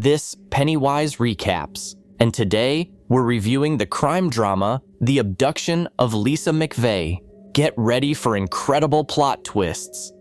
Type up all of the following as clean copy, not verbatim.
This Pennywise Recaps, and today we're reviewing the crime drama, The Abduction of Lisa McVeigh. Get ready for incredible plot twists.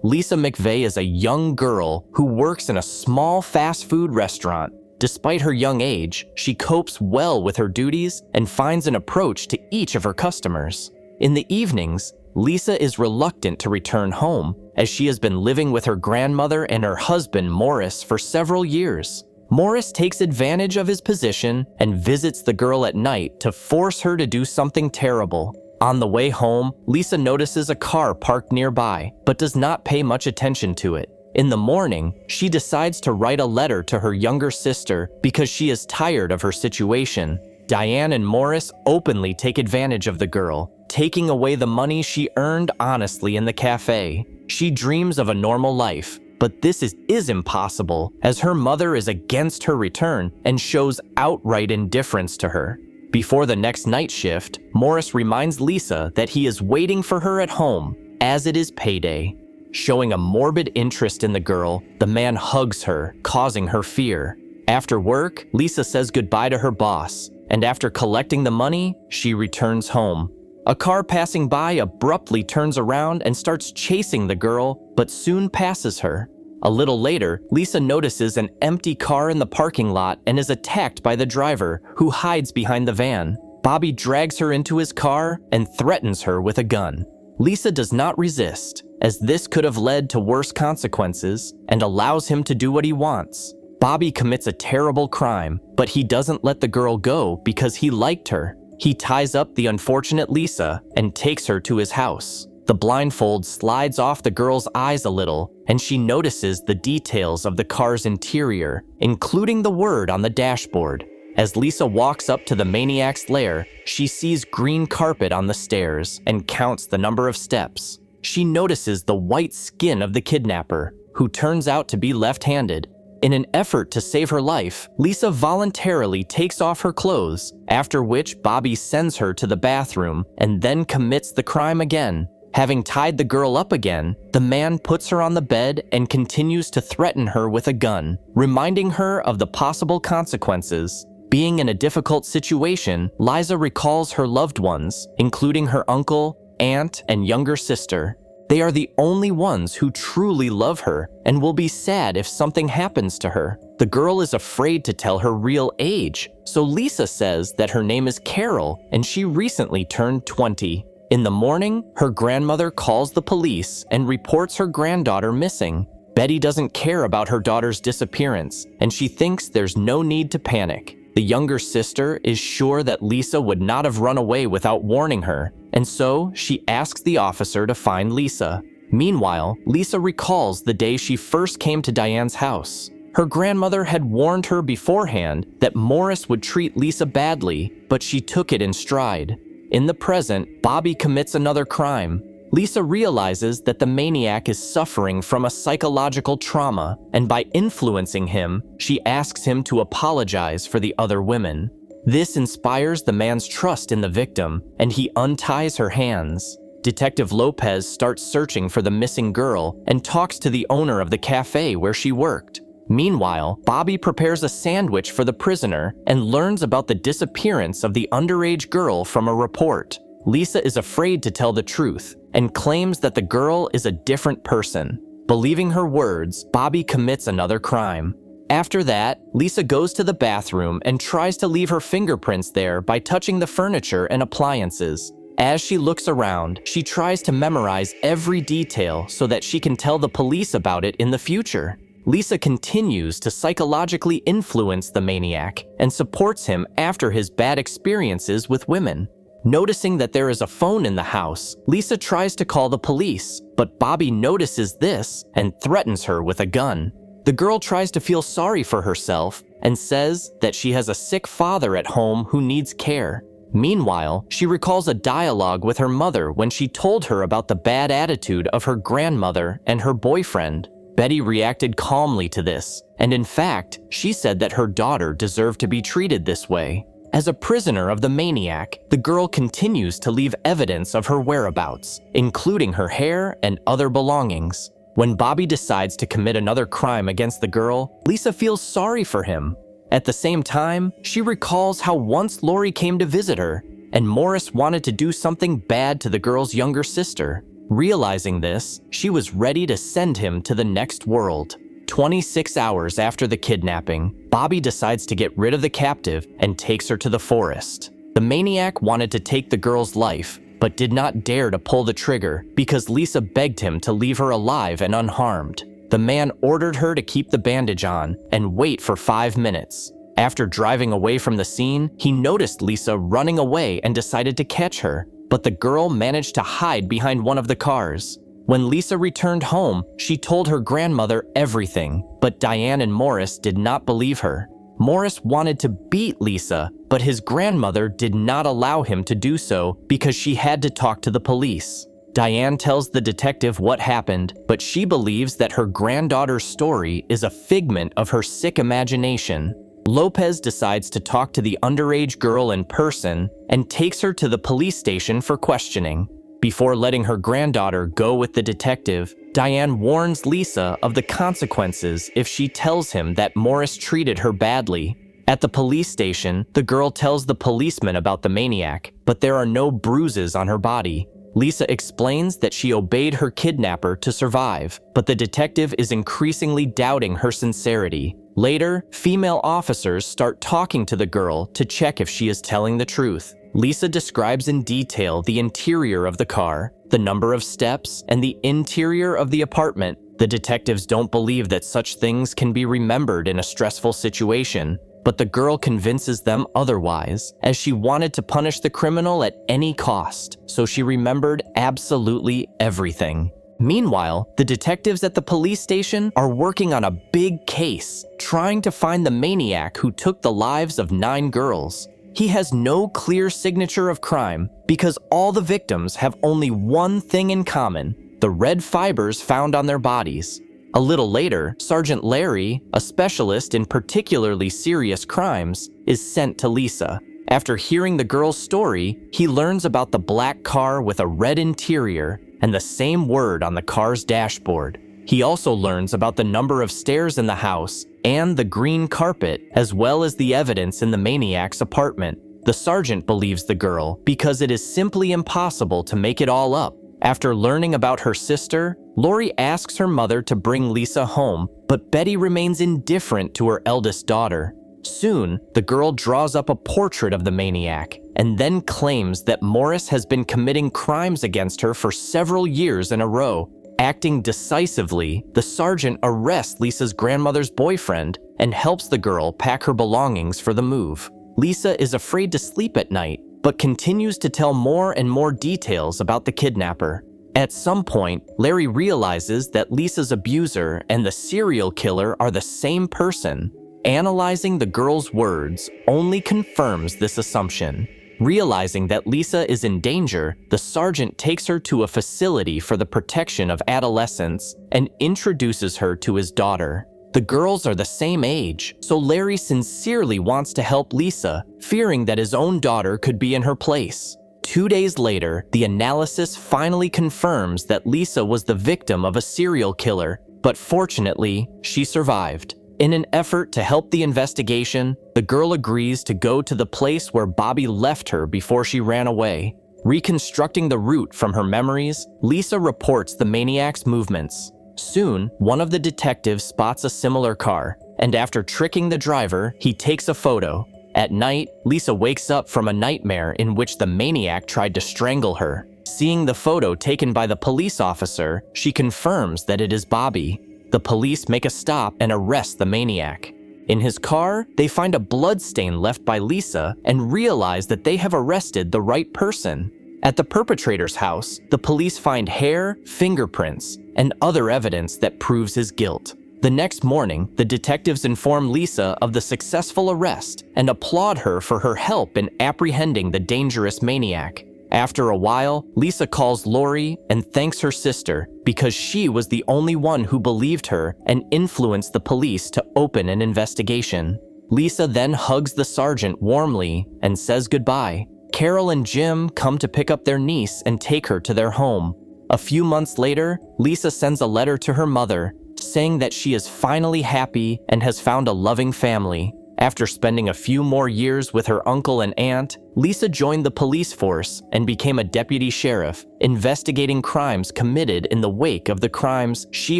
Lisa McVeigh is a young girl who works in a small fast food restaurant. Despite her young age, she copes well with her duties and finds an approach to each of her customers. In the evenings, Lisa is reluctant to return home, as she has been living with her grandmother and her husband Morris for several years. Morris takes advantage of his position and visits the girl at night to force her to do something terrible. On the way home, Lisa notices a car parked nearby, but does not pay much attention to it. In the morning, she decides to write a letter to her younger sister because she is tired of her situation. Diane and Morris openly take advantage of the girl, taking away the money she earned honestly in the cafe. She dreams of a normal life, but this is impossible, as her mother is against her return and shows outright indifference to her. Before the next night shift, Morris reminds Lisa that he is waiting for her at home, as it is payday. Showing a morbid interest in the girl, the man hugs her, causing her fear. After work, Lisa says goodbye to her boss, and after collecting the money, she returns home. A car passing by abruptly turns around and starts chasing the girl, but soon passes her. A little later, Lisa notices an empty car in the parking lot and is attacked by the driver, who hides behind the van. Bobby drags her into his car and threatens her with a gun. Lisa does not resist, as this could have led to worse consequences, and allows him to do what he wants. Bobby commits a terrible crime, but he doesn't let the girl go because he liked her. He ties up the unfortunate Lisa and takes her to his house. The blindfold slides off the girl's eyes a little, and she notices the details of the car's interior, including the word on the dashboard. As Lisa walks up to the maniac's lair, she sees green carpet on the stairs and counts the number of steps. She notices the white skin of the kidnapper, who turns out to be left-handed. In an effort to save her life, Lisa voluntarily takes off her clothes, after which Bobby sends her to the bathroom and then commits the crime again. Having tied the girl up again, the man puts her on the bed and continues to threaten her with a gun, reminding her of the possible consequences. Being in a difficult situation, Liza recalls her loved ones, including her uncle, aunt, and younger sister. They are the only ones who truly love her and will be sad if something happens to her. The girl is afraid to tell her real age, so Lisa says that her name is Carol and she recently turned 20. In the morning, her grandmother calls the police and reports her granddaughter missing. Betty doesn't care about her daughter's disappearance, and she thinks there's no need to panic. The younger sister is sure that Lisa would not have run away without warning her, and so she asks the officer to find Lisa. Meanwhile, Lisa recalls the day she first came to Diane's house. Her grandmother had warned her beforehand that Morris would treat Lisa badly, but she took it in stride. In the present, Bobby commits another crime. Lisa realizes that the maniac is suffering from a psychological trauma, and by influencing him, she asks him to apologize for the other women. This inspires the man's trust in the victim, and he unties her hands. Detective Lopez starts searching for the missing girl and talks to the owner of the cafe where she worked. Meanwhile, Bobby prepares a sandwich for the prisoner and learns about the disappearance of the underage girl from a report. Lisa is afraid to tell the truth and claims that the girl is a different person. Believing her words, Bobby commits another crime. After that, Lisa goes to the bathroom and tries to leave her fingerprints there by touching the furniture and appliances. As she looks around, she tries to memorize every detail so that she can tell the police about it in the future. Lisa continues to psychologically influence the maniac and supports him after his bad experiences with women. Noticing that there is a phone in the house, Lisa tries to call the police, but Bobby notices this and threatens her with a gun. The girl tries to feel sorry for herself and says that she has a sick father at home who needs care. Meanwhile, she recalls a dialogue with her mother when she told her about the bad attitude of her grandmother and her boyfriend. Betty reacted calmly to this, and in fact, she said that her daughter deserved to be treated this way. As a prisoner of the maniac, the girl continues to leave evidence of her whereabouts, including her hair and other belongings. When Bobby decides to commit another crime against the girl, Lisa feels sorry for him. At the same time, she recalls how once Lori came to visit her, and Morris wanted to do something bad to the girl's younger sister. Realizing this, she was ready to send him to the next world. 26 hours after the kidnapping, Bobby decides to get rid of the captive and takes her to the forest. The maniac wanted to take the girl's life, but did not dare to pull the trigger because Lisa begged him to leave her alive and unharmed. The man ordered her to keep the bandage on and wait for 5 minutes. After driving away from the scene, he noticed Lisa running away and decided to catch her, but the girl managed to hide behind one of the cars. When Lisa returned home, she told her grandmother everything, but Diane and Morris did not believe her. Morris wanted to beat Lisa, but his grandmother did not allow him to do so because she had to talk to the police. Diane tells the detective what happened, but she believes that her granddaughter's story is a figment of her sick imagination. Lopez decides to talk to the underage girl in person and takes her to the police station for questioning. Before letting her granddaughter go with the detective, Diane warns Lisa of the consequences if she tells him that Morris treated her badly. At the police station, the girl tells the policeman about the maniac, but there are no bruises on her body. Lisa explains that she obeyed her kidnapper to survive, but the detective is increasingly doubting her sincerity. Later, female officers start talking to the girl to check if she is telling the truth. Lisa describes in detail the interior of the car, the number of steps, and the interior of the apartment. The detectives don't believe that such things can be remembered in a stressful situation, but the girl convinces them otherwise, as she wanted to punish the criminal at any cost, so she remembered absolutely everything. Meanwhile, the detectives at the police station are working on a big case, trying to find the maniac who took the lives of 9 girls. He has no clear signature of crime because all the victims have only one thing in common: the red fibers found on their bodies. A little later, Sergeant Larry, a specialist in particularly serious crimes, is sent to Lisa. After hearing the girl's story, he learns about the black car with a red interior and the same word on the car's dashboard. He also learns about the number of stairs in the house and the green carpet, as well as the evidence in the maniac's apartment. The sergeant believes the girl because it is simply impossible to make it all up. After learning about her sister, Lori asks her mother to bring Lisa home, but Betty remains indifferent to her eldest daughter. Soon, the girl draws up a portrait of the maniac and then claims that Morris has been committing crimes against her for several years in a row. Acting decisively, the sergeant arrests Lisa's grandmother's boyfriend and helps the girl pack her belongings for the move. Lisa is afraid to sleep at night, but continues to tell more and more details about the kidnapper. At some point, Larry realizes that Lisa's abuser and the serial killer are the same person. Analyzing the girl's words only confirms this assumption. Realizing that Lisa is in danger, the sergeant takes her to a facility for the protection of adolescents and introduces her to his daughter. The girls are the same age, so Larry sincerely wants to help Lisa, fearing that his own daughter could be in her place. 2 days later, the analysis finally confirms that Lisa was the victim of a serial killer, but fortunately, she survived. In an effort to help the investigation, the girl agrees to go to the place where Bobby left her before she ran away. Reconstructing the route from her memories, Lisa reports the maniac's movements. Soon, one of the detectives spots a similar car, and after tricking the driver, he takes a photo. At night, Lisa wakes up from a nightmare in which the maniac tried to strangle her. Seeing the photo taken by the police officer, she confirms that it is Bobby. The police make a stop and arrest the maniac. In his car, they find a bloodstain left by Lisa and realize that they have arrested the right person. At the perpetrator's house, the police find hair, fingerprints, and other evidence that proves his guilt. The next morning, the detectives inform Lisa of the successful arrest and applaud her for her help in apprehending the dangerous maniac. After a while, Lisa calls Lori and thanks her sister because she was the only one who believed her and influenced the police to open an investigation. Lisa then hugs the sergeant warmly and says goodbye. Carol and Jim come to pick up their niece and take her to their home. A few months later, Lisa sends a letter to her mother, saying that she is finally happy and has found a loving family. After spending a few more years with her uncle and aunt, Lisa joined the police force and became a deputy sheriff, investigating crimes committed in the wake of the crimes she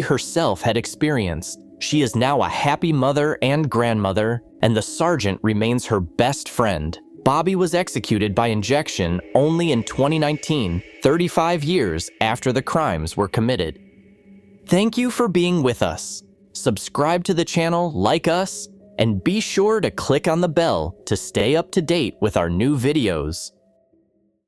herself had experienced. She is now a happy mother and grandmother, and the sergeant remains her best friend. Bobby was executed by injection only in 2019, 35 years after the crimes were committed. Thank you for being with us. Subscribe to the channel, like us, and be sure to click on the bell to stay up to date with our new videos.